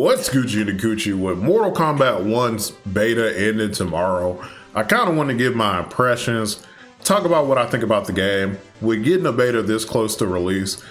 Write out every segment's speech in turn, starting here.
What's Gucci and Gucci? With Mortal Kombat 1's beta ended tomorrow, I kind of want to give my impressions, talk about what I think about the game. With getting a beta this close to release,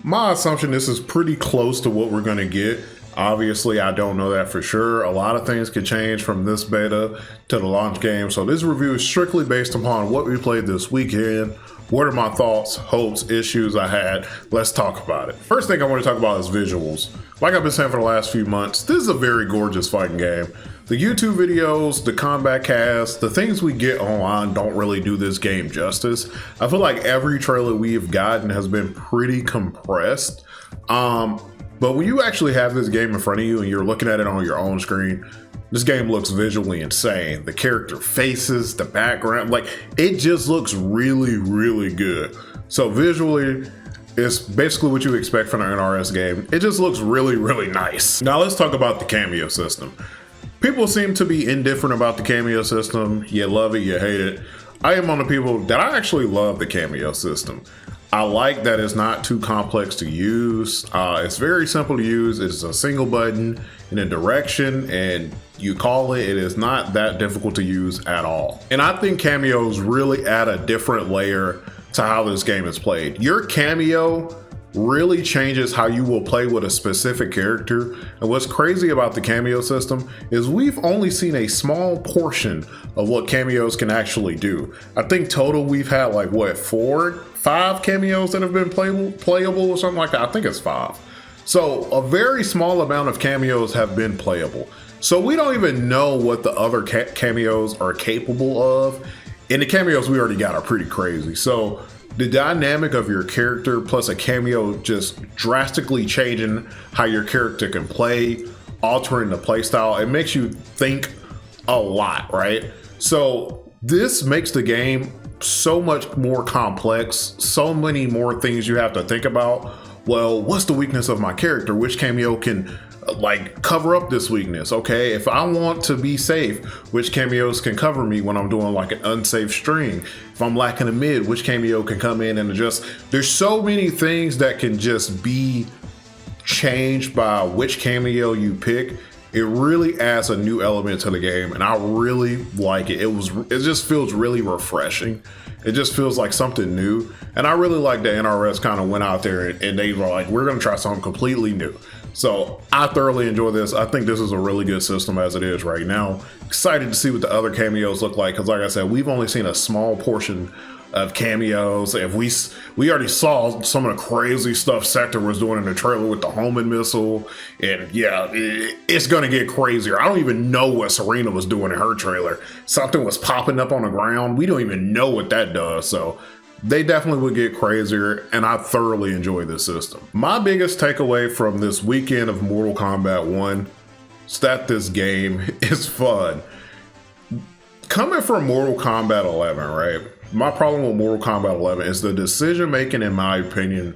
my assumption this is pretty close to what we're going to get. Obviously, I don't know that for sure. A lot of things could change from this beta to the launch game. So this review is strictly based upon what we played this weekend. What are my thoughts, hopes, issues I had? Let's talk about it. First thing I want to talk about is visuals. Like I've been saying for the last few months, this is a very gorgeous fighting game. The YouTube videos, the combat cast, the things we get online don't really do this game justice. I feel like every trailer we've gotten has been pretty compressed. But when you actually have this game in front of you and you're looking at it on your own screen, this game looks visually insane. The character faces, the background, like it just looks really, really good. So visually, it's basically what you expect from an NRS game. It just looks really, really nice. Now let's talk about the Kameo system. People seem to be indifferent about the Kameo system. You love it, you hate it. I am one of the people that I actually love the Kameo system. I like that it's not too complex to use. It's very simple to use. It's a single button in a direction and you call it. It is not that difficult to use at all. And I think cameos really add a different layer to how this game is played. Your cameo really changes how you will play with a specific character. And what's crazy about the Kameo system is we've only seen a small portion of what cameos can actually do. I think total we've had like what, 5 cameos that have been playable or something like that. I think it's 5. So a very small amount of cameos have been playable. So we don't even know what the other cameos are capable of. And the cameos we already got are pretty crazy. So the dynamic of your character plus a cameo just drastically changing how your character can play, altering the play style, it makes you think a lot, right? So this makes the game so much more complex, so many more things you have to think about. Well, what's the weakness of my character? Which cameo can like cover up this weakness? Okay, if I want to be safe, which cameos can cover me when I'm doing like an unsafe string? If I'm lacking a mid, which cameo can come in and adjust? There's so many things that can just be changed by which cameo you pick. It really adds a new element to the game and I really like it. It just feels really refreshing. It just feels like something new. And I really like that NRS kind of went out there and they were like, we're gonna try something completely new. So I thoroughly enjoy this. I think this is a really good system as it is right now. Excited to see what the other cameos look like. Cause like I said, we've only seen a small portion of cameos. If we already saw some of the crazy stuff Sector was doing in the trailer with the homing missile, and yeah, it's gonna get crazier. I don't even know what Serena was doing in her trailer. Something was popping up on the ground. We don't even know what that does. So they definitely would get crazier, and I thoroughly enjoy this system. My biggest takeaway from this weekend of Mortal Kombat 1 is that this game is fun. Coming from Mortal Kombat 11, right? My problem with Mortal Kombat 11 is the decision making, in my opinion.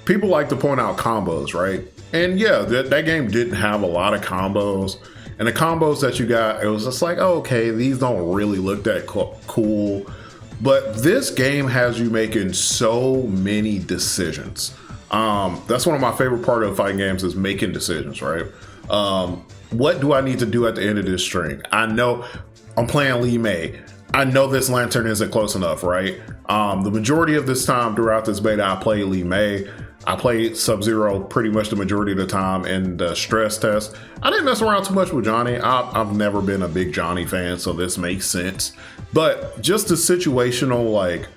People like to point out combos, right? And yeah, that game didn't have a lot of combos. And the combos that you got, it was just like, oh, okay, these don't really look that cool. But this game has you making so many decisions. That's one of my favorite part of fighting games is making decisions, right? What do I need to do at the end of this string? I know I'm playing Li Mei. I know this lantern isn't close enough, right? The majority of this time throughout this beta, I played Li Mei. I played Sub-Zero pretty much the majority of the time in the stress test. I didn't mess around too much with Johnny. I've never been a big Johnny fan, so this makes sense. But just the situational, like,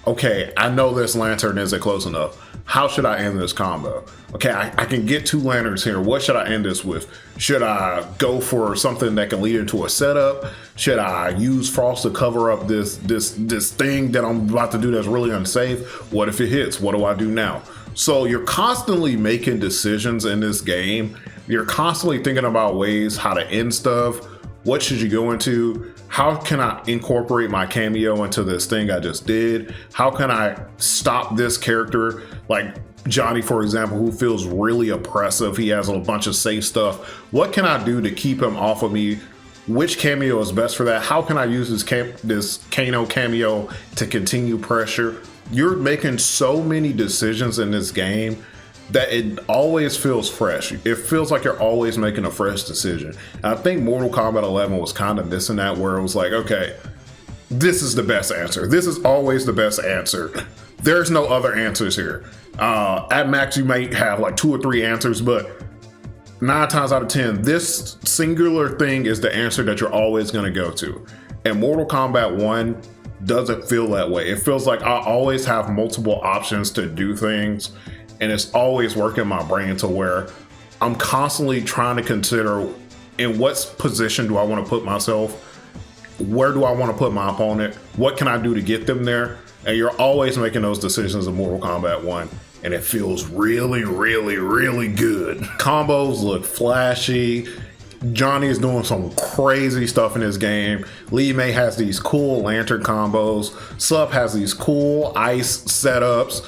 okay, I know this lantern isn't close enough. How should I end this combo? Okay, I can get 2 lanterns here. What should I end this with? Should I go for something that can lead into a setup? Should I use Frost to cover up this thing that I'm about to do that's really unsafe? What if it hits? What do I do now? So you're constantly making decisions in this game. You're constantly thinking about ways how to end stuff. What should you go into? How can I incorporate my cameo into this thing I just did? How can I stop this character? Like Johnny, for example, who feels really oppressive. He has a bunch of safe stuff. What can I do to keep him off of me? Which cameo is best for that? How can I use this Kano cameo to continue pressure? You're making so many decisions in this game that it always feels fresh. It feels like you're always making a fresh decision. And I think Mortal Kombat 11 was kind of missing that, where it was like, okay, this is the best answer. This is always the best answer. There's no other answers here. At max, you might have like 2 or 3 answers, but 9 times out of 10, this singular thing is the answer that you're always going to go to. And Mortal Kombat 1 doesn't feel that way. It feels like I always have multiple options to do things, and it's always working my brain to where I'm constantly trying to consider in what position do I want to put myself, where do I want to put my opponent, what can I do to get them there, and you're always making those decisions in Mortal Kombat 1, and it feels really, really, really good. Combos look flashy. Johnny is doing some crazy stuff in this game. Li Mei has these cool lantern combos. Sup has these cool ice setups.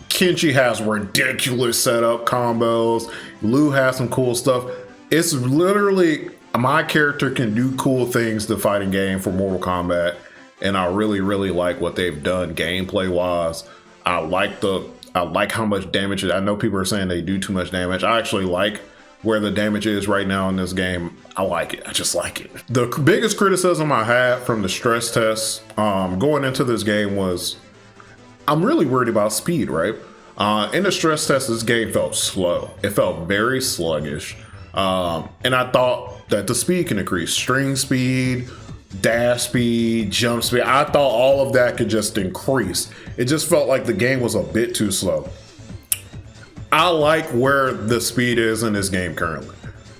Kenshi has ridiculous setup combos. Liu has some cool stuff. It's literally, my character can do cool things to fighting game for Mortal Kombat, and I really, really like what they've done gameplay wise. I like how much damage. I know people are saying they do too much damage. I actually like where the damage is right now in this game. I like it. I just like it. The biggest criticism I had from the stress test going into this game was I'm really worried about speed, right? In the stress test, this game felt slow. It felt very sluggish. And I thought that the speed can increase. String speed, dash speed, jump speed. I thought all of that could just increase. It just felt like the game was a bit too slow. I like where the speed is in this game currently.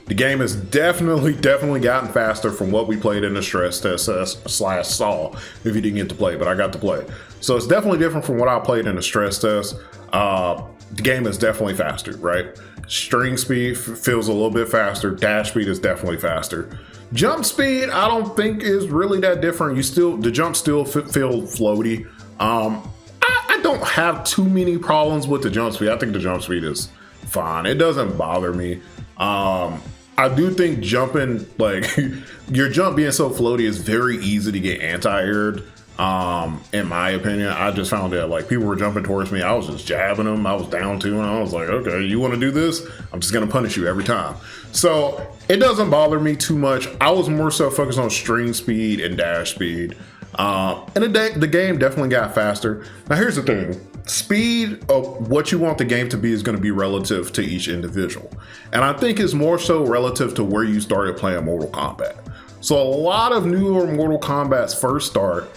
The game has definitely gotten faster from what we played in the stress test / saw, if you didn't get to play, but I got to play. So it's definitely different from what I played in the stress test. The game is definitely faster, right? String speed feels a little bit faster. Dash speed is definitely faster. Jump speed, I don't think is really that different. The jumps still feel floaty. I don't have too many problems with the jump speed. I think the jump speed is fine. It doesn't bother me. I do think jumping, like your jump being so floaty, is very easy to get anti-aired. In my opinion, I just found that like people were jumping towards me. I was just jabbing them. I was down 2 and I was like, okay, you want to do this? I'm just going to punish you every time. So it doesn't bother me too much. I was more so focused on string speed and dash speed. And the game definitely got faster. Now here's the thing. Speed of what you want the game to be is going to be relative to each individual. And I think it's more so relative to where you started playing Mortal Kombat. So a lot of newer Mortal Kombat's first start,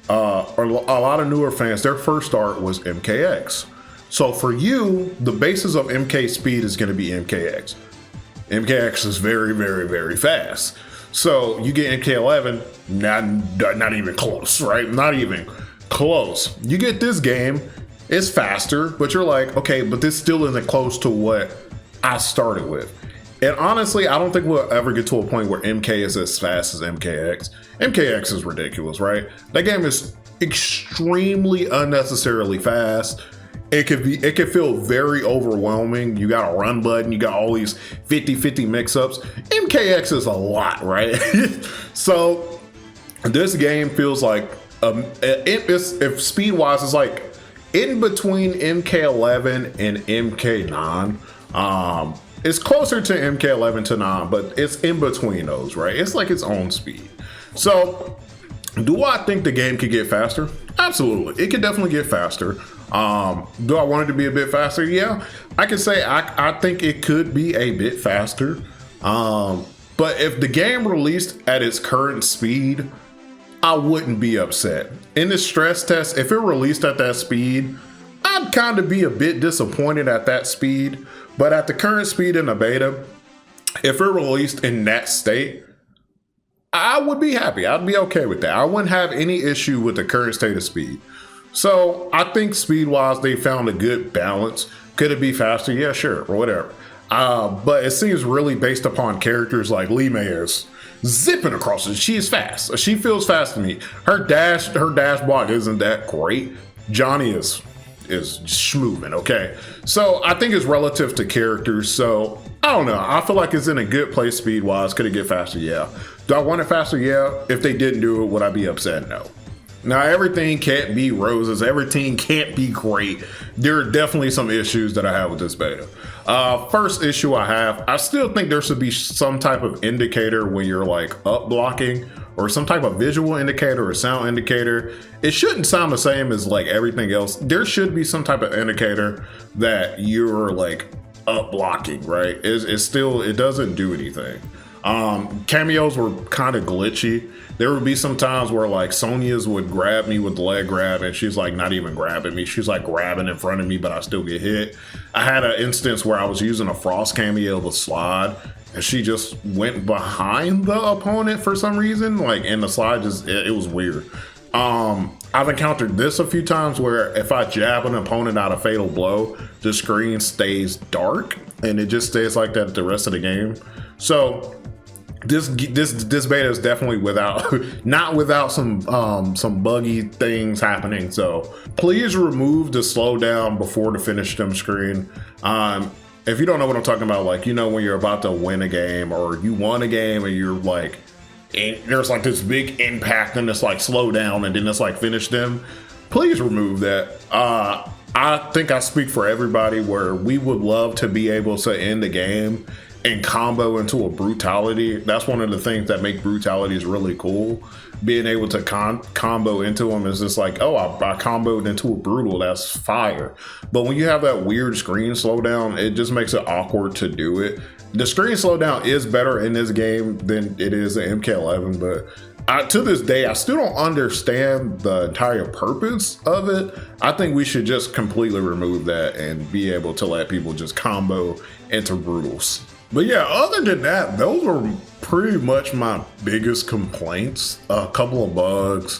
or a lot of newer fans, their first start was MKX. So for you, the basis of MK speed is going to be MKX. MKX is very, very, very fast. So you get MK11, not even close, right? Not even close. You get this game, it's faster, but you're like, okay, but this still isn't close to what I started with. And honestly, I don't think we'll ever get to a point where MK is as fast as MKX. MKX is ridiculous, right? That game is extremely unnecessarily fast. It could feel very overwhelming. You got a run button, you got all these 50-50 mix-ups. MKX is a lot, right? So this game feels like, if speed-wise, it's like in between MK11 and MK9. It's closer to MK11 to 9, but it's in between those, right? It's like its own speed. So do I think the game could get faster? Absolutely. It could definitely get faster. Do I want it to be a bit faster? Yeah, I can say I think it could be a bit faster. But if the game released at its current speed, I wouldn't be upset. In the stress test, if it released at that speed, I'd kind of be a bit disappointed at that speed. But at the current speed in the beta, if it released in that state, I would be happy. I'd be okay with that. I wouldn't have any issue with the current state of speed. So I think speed-wise, they found a good balance. Could it be faster? Yeah, sure, or whatever. But it seems really based upon characters like Li Mei is zipping across it. She is fast. She feels fast to me. Her dash block isn't that great. Johnny is schmoving, okay? So I think it's relative to characters. So I don't know. I feel like it's in a good place speed-wise. Could it get faster? Yeah. Do I want it faster? Yeah. If they didn't do it, would I be upset? No. Now, everything can't be roses. Everything can't be great. There are definitely some issues that I have with this beta. First issue I have, I still think there should be some type of indicator when you're like up blocking, or some type of visual indicator or sound indicator. It shouldn't sound the same as like everything else. There should be some type of indicator that you're like up blocking, right? It's still, it doesn't do anything. Cameos were kind of glitchy. There would be some times where like Sonya's would grab me with the leg grab and she's like not even grabbing me. She's like grabbing in front of me, but I still get hit. I had an instance where I was using a Frost cameo to slide and she just went behind the opponent for some reason. Like, and the slide just, it was weird. I've encountered this a few times where if I jab an opponent out a fatal blow, the screen stays dark and it just stays like that the rest of the game. So this beta is definitely not without some buggy things happening. So please remove the slowdown before the finish them screen. If you don't know what I'm talking about, like, you know, when you're about to win a game or you won a game and you're like, and there's like this big impact and it's like slow down and then it's like finish them, please remove that. I think I speak for everybody where we would love to be able to end the game and combo into a brutality. That's one of the things that make brutalities really cool. Being able to combo into them is just like, oh, I comboed into a brutal, that's fire. But when you have that weird screen slowdown, it just makes it awkward to do it. The screen slowdown is better in this game than it is in MK11, but to this day, I still don't understand the entire purpose of it. I think we should just completely remove that and be able to let people just combo into brutals. But yeah, other than that, those were pretty much my biggest complaints. A couple of bugs.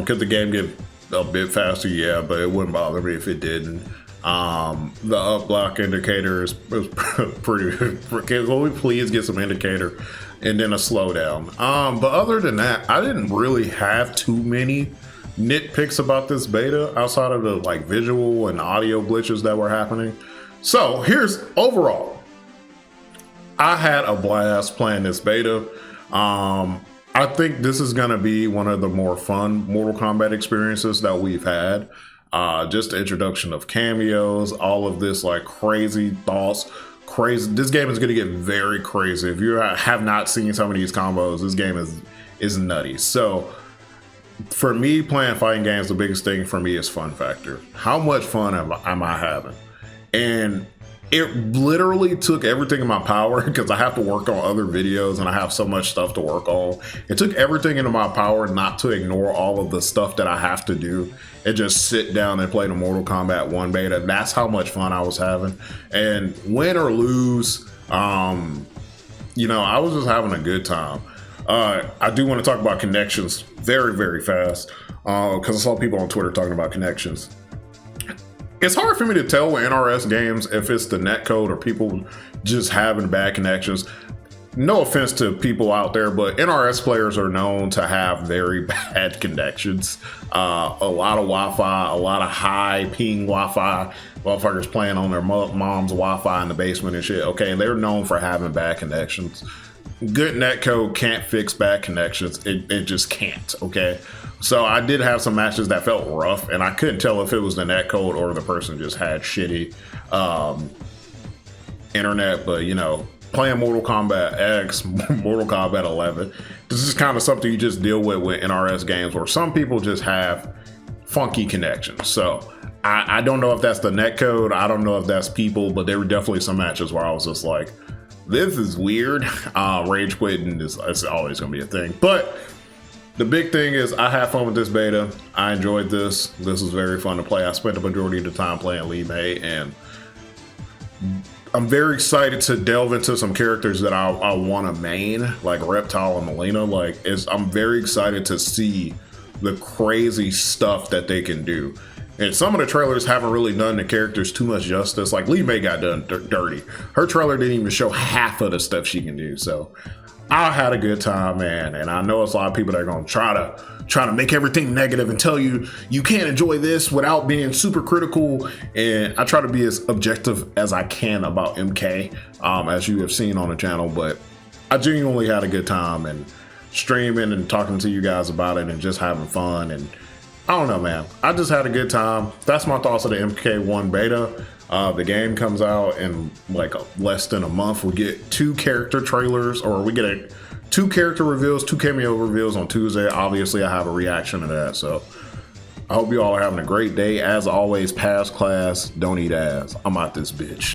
Could the game get a bit faster? Yeah, but it wouldn't bother me if it didn't. The up block indicator is pretty. Can we please get some indicator and then a slowdown? But other than that, I didn't really have too many nitpicks about this beta outside of the like visual and audio glitches that were happening. So here's overall. I had a blast playing this beta. I think this is going to be one of the more fun Mortal Kombat experiences that we've had. Just the introduction of cameos, all of this like crazy thoughts, this game is going to get very crazy. If you have not seen some of these combos, this game is nutty. So for me, playing fighting games, the biggest thing for me is fun factor. How much fun am I having? And it literally took everything in my power because I have to work on other videos and I have so much stuff to work on. It took everything into my power not to ignore all of the stuff that I have to do and just sit down and play the Mortal Kombat 1 beta. That's how much fun I was having. And win or lose, you know, I was just having a good time. I do want to talk about connections very, very fast because I saw people on Twitter talking about connections. It's hard for me to tell with NRS games if it's the netcode or people just having bad connections. No offense to people out there, but NRS players are known to have very bad connections. A lot of Wi-Fi, a lot of high ping Wi-Fi, motherfuckers playing on their mom's Wi-Fi in the basement and shit. Okay, they're known for having bad connections. Good netcode can't fix bad connections. It just can't, okay? So I did have some matches that felt rough, and I couldn't tell if it was the netcode or the person just had shitty internet. But, you know, playing Mortal Kombat X, Mortal Kombat 11, this is kind of something you just deal with NRS games where some people just have funky connections. So I don't know if that's the netcode. I don't know if that's people, but there were definitely some matches where I was just like, this is weird. Rage quitting is always going to be a thing. But the big thing is I had fun with this beta. I enjoyed this. This was very fun to play. I spent the majority of the time playing Lee May, and I'm very excited to delve into some characters that I want to main, like Reptile and Melina. I'm very excited to see the crazy stuff that they can do. And some of the trailers haven't really done the characters too much justice. Like Lee May got done dirty. Her trailer didn't even show half of the stuff she can do. So I had a good time, man. And I know it's a lot of people that are going to try to make everything negative and tell you you can't enjoy this without being super critical. And I try to be as objective as I can about MK, as you have seen on the channel. But I genuinely had a good time, and streaming and talking to you guys about it and just having fun. And I don't know, man. I just had a good time. That's my thoughts of the MK1 beta. The game comes out in like less than a month. We get 2 character trailers, or we get 2 character reveals, 2 cameo reveals on Tuesday. Obviously, I have a reaction to that. So I hope you all are having a great day. As always, pass class, don't eat ass. I'm out this bitch.